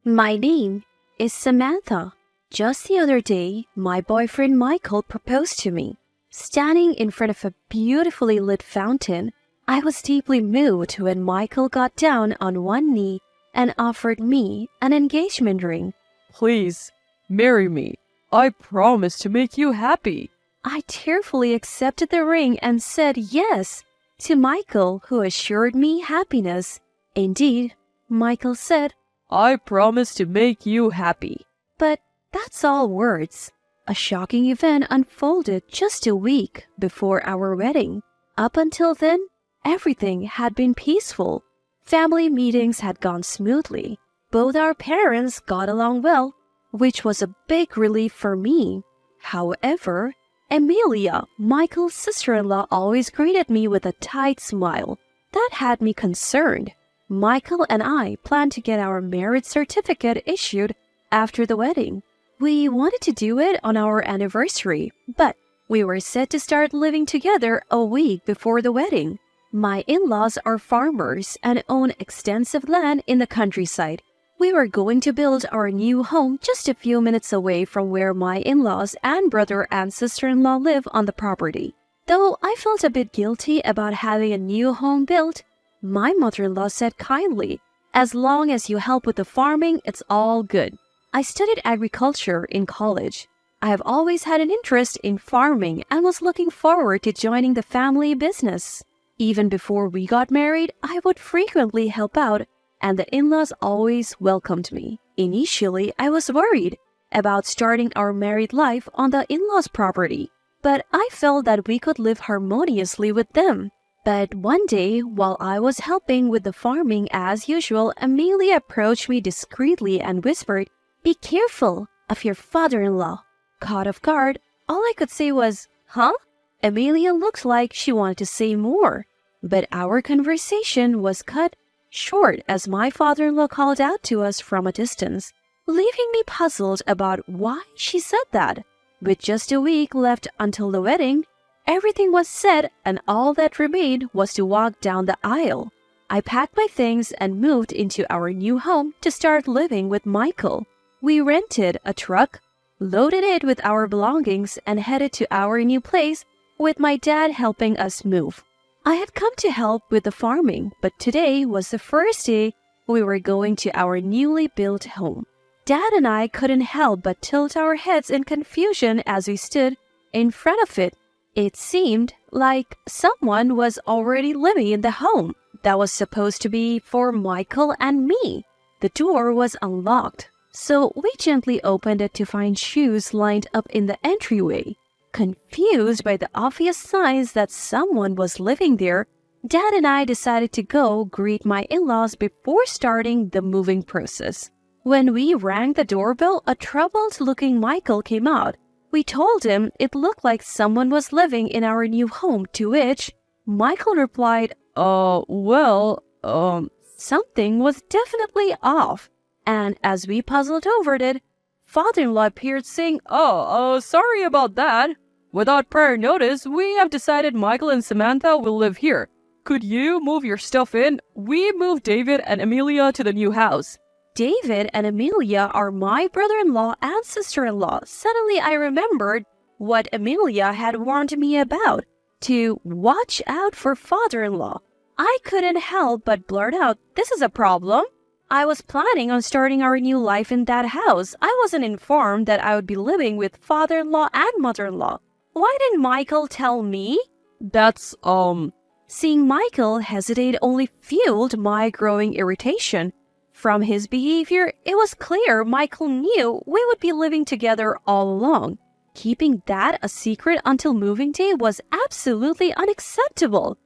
My name is Samantha. Just the other day, my boyfriend Michael proposed to me. Standing in front of a beautifully lit fountain, I was deeply moved when Michael got down on one knee and offered me an engagement ring. Please, marry me. I promise to make you happy. I tearfully accepted the ring and said yes to Michael, who assured me happiness. Indeed, Michael said, I promise to make you happy. but that's all words. A shocking event unfolded just a week before our wedding. Up until then, everything had been peaceful. Family meetings had gone smoothly. Both our parents got along well, which was a big relief for me. However, Amelia, Michael's sister-in-law, always greeted me with a tight smile. That had me concerned. Michael and I planned to get our marriage certificate issued after the wedding. We wanted to do it on our anniversary, but we were set to start living together a week before the wedding. My in-laws are farmers and own extensive land in the countryside. We were going to build our new home just a few minutes away from where my in-laws and brother and sister-in-law live on the property. Though I felt a bit guilty about having a new home built, my mother-in-law said kindly, "As long as you help with the farming, it's all good." I studied agriculture in college. I have always had an interest in farming and was looking forward to joining the family business. Even before we got married, I would frequently help out, and the in-laws always welcomed me. Initially, I was worried about starting our married life on the in-laws' property, but I felt that we could live harmoniously with them. But one day, while I was helping with the farming as usual, Amelia approached me discreetly and whispered, "Be careful of your father-in-law." Caught off guard, all I could say was, "Huh?" Amelia looked like she wanted to say more, but our conversation was cut short as my father-in-law called out to us from a distance, leaving me puzzled about why she said that. With just a week left until the wedding, everything was set and all that remained was to walk down the aisle. I packed my things and moved into our new home to start living with Michael. We rented a truck, loaded it with our belongings, and headed to our new place with my dad helping us move. I had come to help with the farming, but today was the first day we were going to our newly built home. Dad and I couldn't help but tilt our heads in confusion as we stood in front of it. It seemed like someone was already living in the home that was supposed to be for Michael and me. The door was unlocked, so we gently opened it to find shoes lined up in the entryway. Confused by the obvious signs that someone was living there, Dad and I decided to go greet my in-laws before starting the moving process. When we rang the doorbell, a troubled-looking Michael came out. We told him it looked like someone was living in our new home, to which Michael replied, something was definitely off. And as we puzzled over it, father-in-law appeared saying, Sorry about that. Without prior notice, we have decided Michael and Samantha will live here. Could you move your stuff in? We moved David and Amelia to the new house. David and Amelia are my brother-in-law and sister-in-law. Suddenly I remembered what Amelia had warned me about, to watch out for father-in-law. I couldn't help but blurt out, "This is a problem." I was planning on starting our new life in that house. I wasn't informed that I would be living with father-in-law and mother-in-law. Why didn't Michael tell me? Seeing Michael hesitate only fueled my growing irritation. From his behavior, it was clear Michael knew we would be living together all along. Keeping that a secret until moving day was absolutely unacceptable.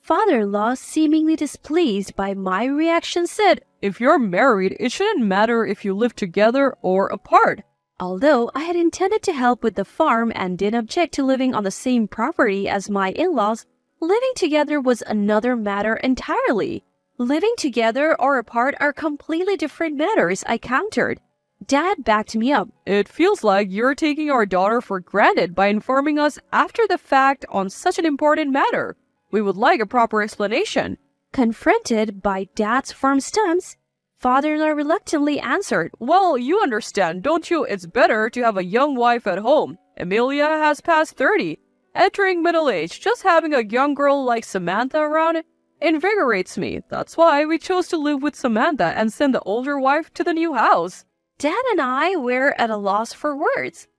Father-in-law, seemingly displeased by my reaction, said, If you're married, it shouldn't matter if you live together or apart. Although I had intended to help with the farm and didn't object to living on the same property as my in-laws, living together was another matter entirely. Living together or apart are completely different matters, I countered. Dad backed me up. It feels like you're taking our daughter for granted by informing us after the fact on such an important matter. We would like a proper explanation. Confronted by Dad's firm stance, Father-in-law reluctantly answered, Well, you understand, don't you? It's better to have a young wife at home. Amelia has passed 30, entering middle age. Just having a young girl like Samantha around invigorates me. That's why we chose to live with Samantha and send the older wife to the new house. Dad and I were at a loss for words.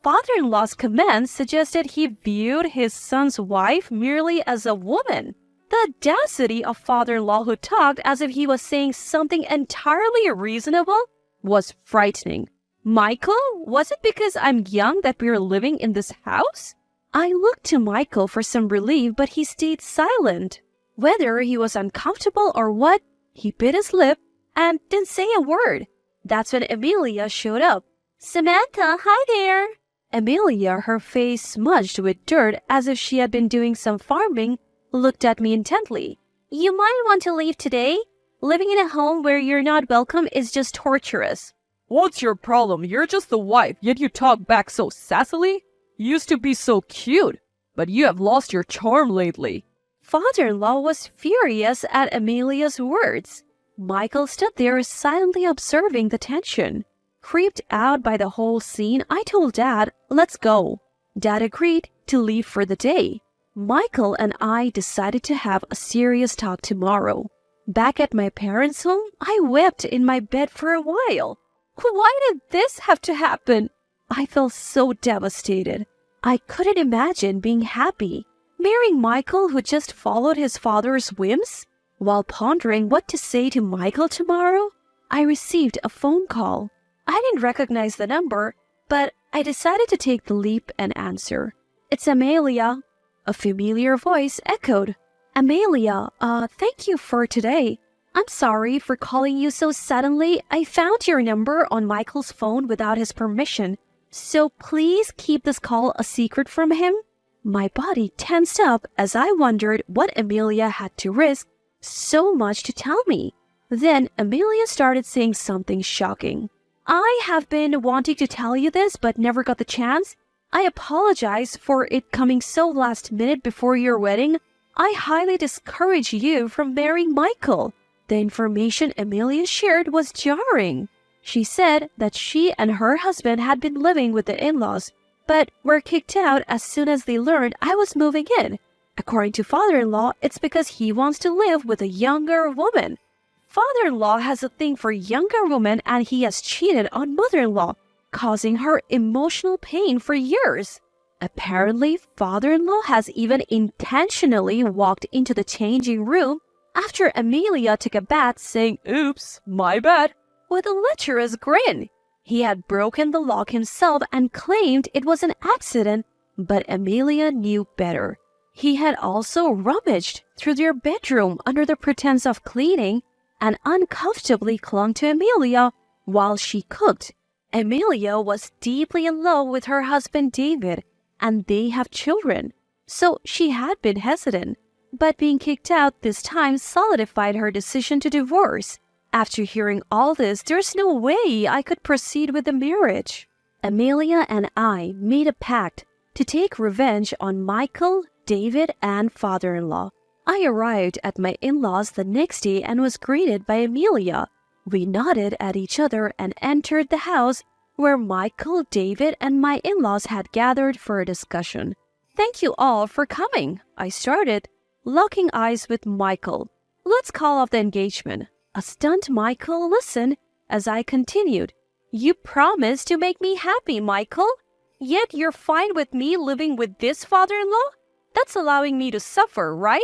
Father-in-law's comments suggested he viewed his son's wife merely as a woman. The audacity of father-in-law who talked as if he was saying something entirely reasonable was frightening. Michael, was it because I'm young that we're living in this house? I looked to Michael for some relief, but he stayed silent. Whether he was uncomfortable or what, he bit his lip and didn't say a word. That's when Amelia showed up. Samantha, hi there. Amelia, her face smudged with dirt as if she had been doing some farming, looked at me intently. You might want to leave today. Living in a home where you're not welcome is just torturous. What's your problem? You're just the wife, yet you talk back so sassily? You used to be so cute, but you have lost your charm lately. Father-in-law was furious at Amelia's words. Michael stood there silently observing the tension. Creeped out by the whole scene, I told Dad, let's go. Dad agreed to leave for the day. Michael and I decided to have a serious talk tomorrow. Back at my parents' home, I wept in my bed for a while. Why did this have to happen? I felt so devastated. I couldn't imagine being happy, marrying Michael who just followed his father's whims. While pondering what to say to Michael tomorrow, I received a phone call. I didn't recognize the number, but I decided to take the leap and answer. It's Amelia. A familiar voice echoed. Amelia, thank you for today. I'm sorry for calling you so suddenly. I found your number on Michael's phone without his permission, so please keep this call a secret from him. My body tensed up as I wondered what Amelia had to risk so much to tell me. Then Amelia started saying something shocking. I have been wanting to tell you this but never got the chance. I apologize for it coming so last minute before your wedding. I highly discourage you from marrying Michael. The information Amelia shared was jarring. She said that she and her husband had been living with the in-laws, but were kicked out as soon as they learned I was moving in. According to father-in-law, it's because he wants to live with a younger woman. Father-in-law has a thing for younger women and he has cheated on mother-in-law, causing her emotional pain for years. Apparently, father-in-law has even intentionally walked into the changing room after Amelia took a bath saying, Oops, my bad, with a lecherous grin. He had broken the lock himself and claimed it was an accident, but Amelia knew better. He had also rummaged through their bedroom under the pretense of cleaning and uncomfortably clung to Amelia while she cooked. Amelia was deeply in love with her husband David, and they have children, so she had been hesitant. But being kicked out this time solidified her decision to divorce. After hearing all this, there's no way I could proceed with the marriage. Amelia and I made a pact to take revenge on Michael, David, and father-in-law. I arrived at my in-laws the next day and was greeted by Amelia. We nodded at each other and entered the house where Michael, David, and my in-laws had gathered for a discussion. Thank you all for coming, I started, locking eyes with Michael. Let's call off the engagement. A stunned Michael listened as I continued. You promised to make me happy, Michael. Yet you're fine with me living with this father-in-law? That's allowing me to suffer, right?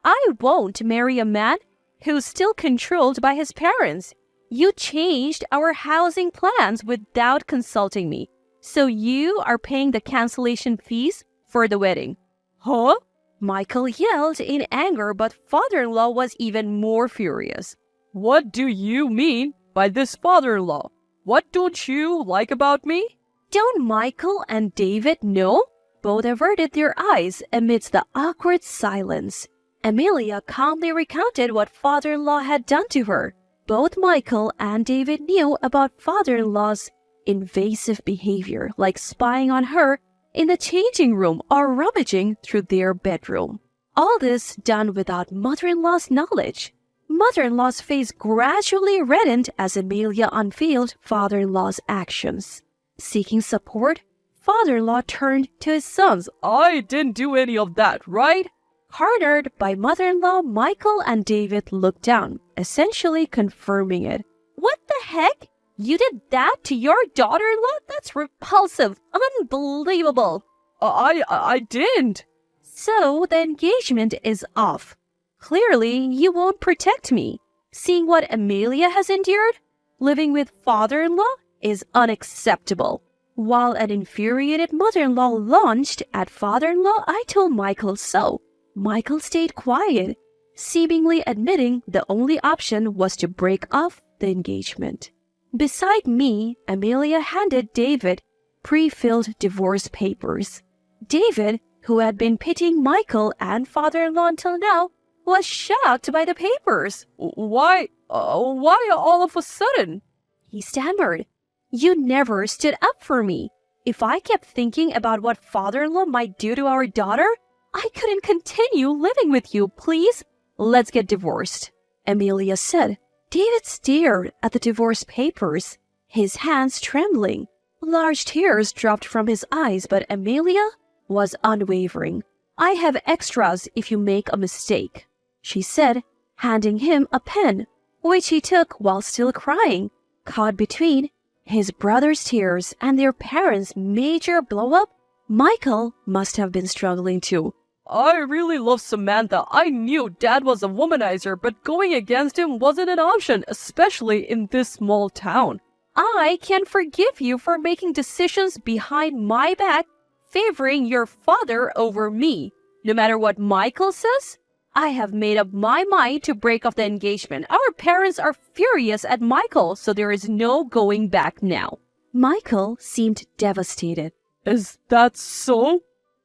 I won't marry a man who's still controlled by his parents. You changed our housing plans without consulting me. So you are paying the cancellation fees for the wedding. Huh? Michael yelled in anger, but father-in-law was even more furious. What do you mean by this father-in-law? What don't you like about me? Don't Michael and David know? Both averted their eyes amidst the awkward silence. Amelia calmly recounted what father-in-law had done to her. Both Michael and David knew about father-in-law's invasive behavior, like spying on her in the changing room or rummaging through their bedroom. All this done without mother-in-law's knowledge. mother-in-law's face gradually reddened as Amelia unveiled father-in-law's actions. Seeking support, father-in-law turned to his sons. I didn't do any of that, right? Cornered by mother-in-law, Michael and David looked down, essentially confirming it. What the heck? You did that to your daughter-in-law? That's repulsive. Unbelievable. I didn't. So the engagement is off. Clearly, you won't protect me. Seeing what Amelia has endured, living with father-in-law is unacceptable. While an infuriated mother-in-law launched at father-in-law, I told Michael so. Michael stayed quiet, seemingly admitting the only option was to break off the engagement. Beside me, Amelia handed David pre-filled divorce papers. David, who had been pitying Michael and father-in-law until now, was shocked by the papers. Why all of a sudden? He stammered. You never stood up for me. If I kept thinking about what father-in-law might do to our daughter, I couldn't continue living with you. Please, let's get divorced, Amelia said. David stared at the divorce papers, his hands trembling. Large tears dropped from his eyes, but Amelia was unwavering. I have extras if you make a mistake, she said, handing him a pen, which he took while still crying. Caught between his brother's tears and their parents' major blow-up, Michael must have been struggling too. I really love Samantha. I knew Dad was a womanizer, but going against him wasn't an option, especially in this small town. I can forgive you for making decisions behind my back, favoring your father over me. No matter what Michael says, I have made up my mind to break off the engagement. Our parents are furious at Michael, so there is no going back now. Michael seemed devastated. Is that so?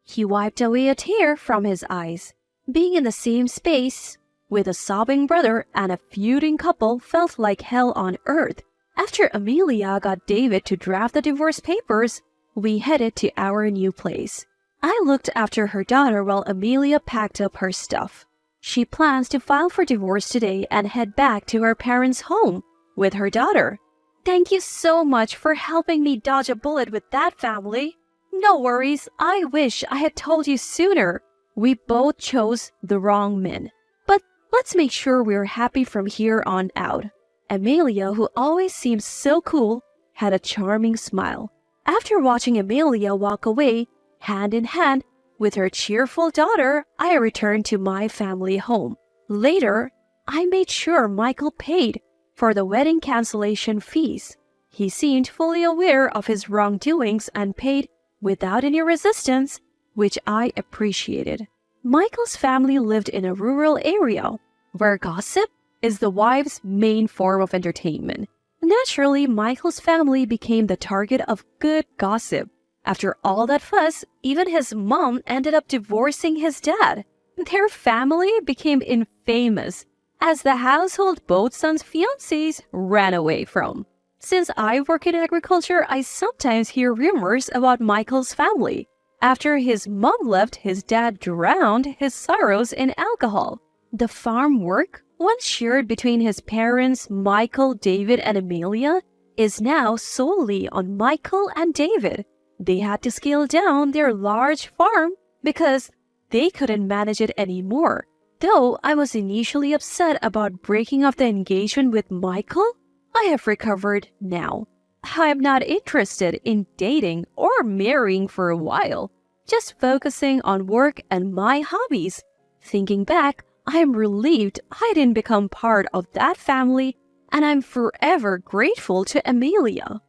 He wiped away a tear from his eyes. Being in the same space with a sobbing brother and a feuding couple felt like hell on earth. After Amelia got David to draft the divorce papers, we headed to our new place. I looked after her daughter while Amelia packed up her stuff. She plans to file for divorce today and head back to her parents' home with her daughter. Thank you so much for helping me dodge a bullet with that family. No worries, I wish I had told you sooner. We both chose the wrong men. But let's make sure we're happy from here on out. Amelia, who always seems so cool, had a charming smile. After watching Amelia walk away, hand in hand, with her cheerful daughter, I returned to my family home. Later, I made sure Michael paid for the wedding cancellation fees. He seemed fully aware of his wrongdoings and paid without any resistance, which I appreciated. Michael's family lived in a rural area where gossip is the wife's main form of entertainment. Naturally, Michael's family became the target of good gossip. After all that fuss, even his mom ended up divorcing his dad. Their family became infamous as the household both sons' fiancés ran away from. Since I work in agriculture, I sometimes hear rumors about Michael's family. After his mom left, his dad drowned his sorrows in alcohol. The farm work, once shared between his parents, Michael, David, and Amelia, is now solely on Michael and David. They had to scale down their large farm because they couldn't manage it anymore. Though I was initially upset about breaking off the engagement with Michael, I have recovered now. I am not interested in dating or marrying for a while, just focusing on work and my hobbies. Thinking back, I am relieved I didn't become part of that family, and I'm forever grateful to Amelia.